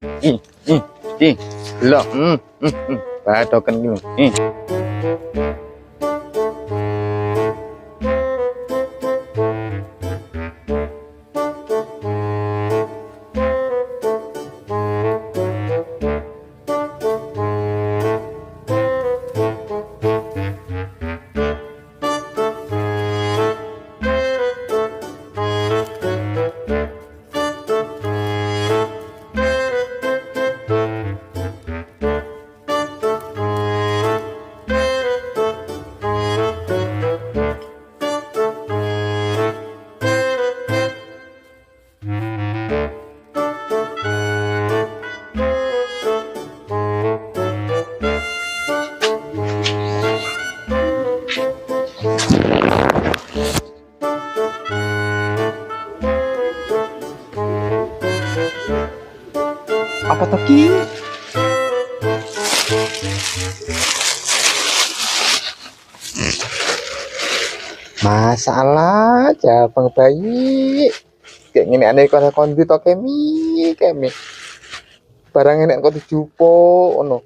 Ih, ih, ih, lo, badoken iki lho. Apa to ki? Masalah aja bang bayi. Kayak gini aneh kau kondi to kemi. Barang ini kau dijupo, ono.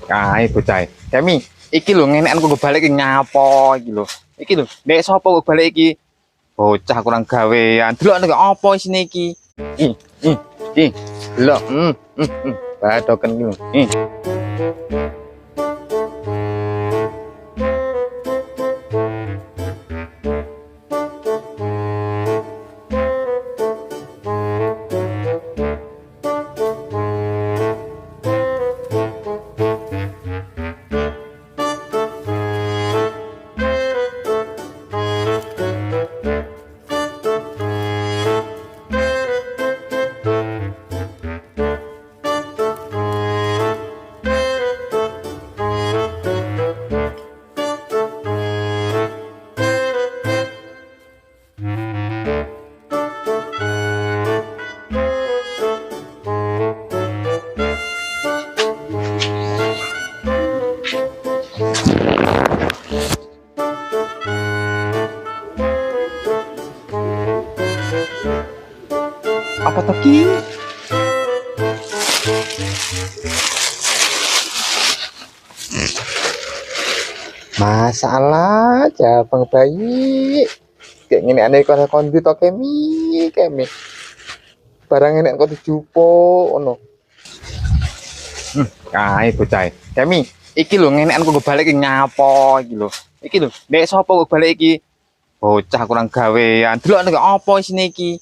Kae bocah. Kemi, iki lho ngenek aku balik iki nyapo iki lho. Iki lho, nek sapa kok balik iki? Bocah kurang gawean. Delok nek apa isine iki? Ih, ih, ih. Delok, badoken iki lho. Apa to ki? Masalah aja bang bayi. Kayak gini aneh kau kondi to kemi. Barang ini kau dijupo, ono. Kae bocah. Kemi, iki lho ngenek aku balik iki nyapo iki lho. Iki lho, nek sapa kok balik iki? Bocah kurang gawean. Delok nek apa isine iki?